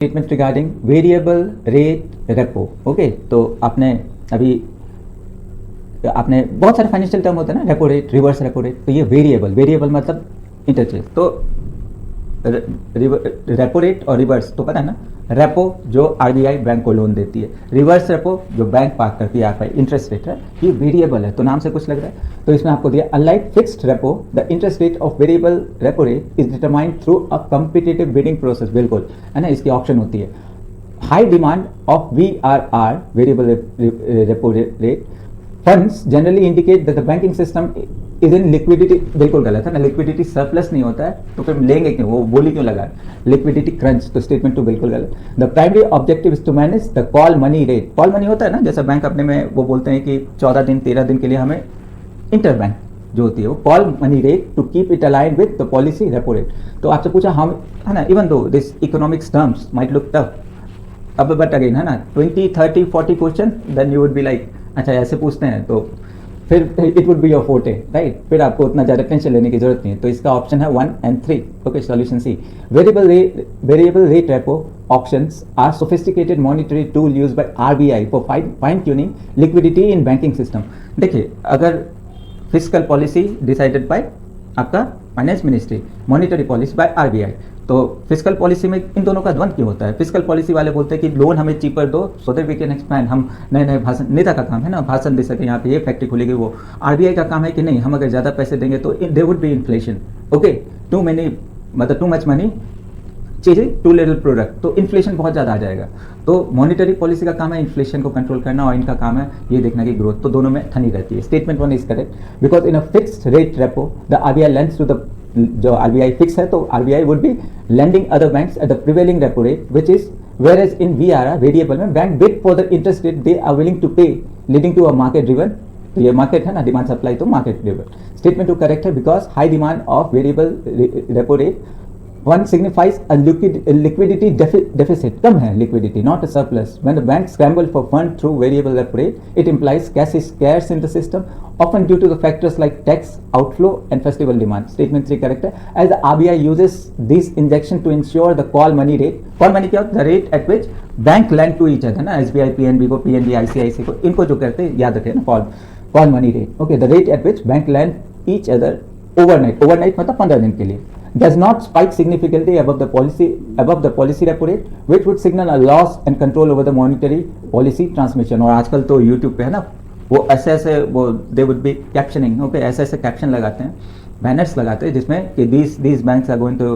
Statement regarding variable rate repo. Okay, तो आपने बहुत सारे फाइनेंशियल टर्म होते हैं ना, repo rate, reverse repo rate. तो ये वेरिएबल मतलब इंटरचेंज। तो रेपो रेट और रिवर्स तो पता है ना, रेपो जो आरबीआई बैंक को लोन देती है, रिवर्स रेपो जो बैंक पास करती है आरबीआई, इंटरेस्ट रेट है, ये वेरिएबल है। तो नाम से कुछ लग रहा है, तो इसमें आपको दिया unlike fixed repo the interest rate of variable repo rate is determined through a competitive bidding process. बिल्कुल है ना, इसकी ऑप्शन होती है। High demand of VRR variable repo rate funds generally indicate that the banking system is in liquidity. बिल्कुल गलत है ना, लिक्विडिटी सरप्लस नहीं होता है तो फिर लेंगे क्यों, वो बोली क्यों लगा, लिक्विडिटी क्रंच। तो स्टेटमेंट टू बिल्कुल गलत। The primary objective is to manage the call money rate. Call money होता है ना, जैसा बैंक अपने में वो बोलते हैं कि 14 दिन 13 दिन के लिए हमें इंटर बैंक जो होती है वो call money rate to keep it align with the policy repo rate. तो आपसे पूछा हम है ना, even though this economics terms might look tough, अब बट अगेन है ना 20 30 40 question then you would be like अच्छा ऐसे पूछते हैं तो फिर it would be your forte, right. फिर आपको उतना ज़्यादा टेंशन लेने की जरूरत नहीं है। तो इसका ऑप्शन है 1 and 3। Okay, solution C. Variable rate repo options are sophisticated monetary tool used by RBI for fine tuning liquidity in banking system. देखिए, अगर फिस्कल पॉलिसी डिसाइडेड बाय आपका finance ministry, monetary policy by RBI, तो fiscal policy में इन दोनों का द्वंद क्यों होता है? फिस्कल पॉलिसी वाले बोलते हैं कि लोन हमें चीपर दो so that we can expand, हम नए भाषण, नेता का काम है ना भाषण दे सके, यहाँ पे ये फैक्ट्री खुलेगी वो। आरबीआई का काम है कि नहीं, हम अगर ज़्यादा पैसे देंगे तो there would be inflation. Okay, too much money चीज़ें टू लिटिल प्रोडक्ट, तो इन्फ्लेशन बहुत ज़्यादा आ जाएगा। तो मॉनिटरी पॉलिसी का काम है इन्फ्लेशन को कंट्रोल करना और इनका काम है ये देखना कि ग्रोथ, तो दोनों में ठनी रहती है। Statement 1 is correct because in a fixed rate repo the RBI lends to the, जो आरबीआई फिक्स है तो RBI would be lending other banks at the prevailing repo rate which is whereas in VRR variable में bank bid for the interest rate they are willing to pay leading to a market driven. तो ये market है ना, demand supply, तो market driven. Statement to correct है because high demand of variable repo rate one signifies a liquidity deficit, कम है liquidity, not a surplus. When the bank scramble for fund through variable repo rate, it implies cash is scarce in the system, often due to the factors like tax outflow and festival demand. Statement 3 correct है, as the RBI uses this injection to ensure the call money rate. Call money क्या होता है? The rate at which bank lend to each other ना, SBI PNB को, PNB ICICI को, इनको जो करते हैं याद रखें ना, call money rate. Okay, the rate at which bank lend each other overnight मतलब 15 दिन के लिए does not spike significantly above the policy repo rate, which would signal a loss and control over the monetary policy transmission. और आजकल तो YouTube पे है ना, वो ऐसे वो they would be captioning, okay, ऐसे कैप्शन लगाते हैं, बैनर्स लगाते हैं जिसमें कि these banks are going to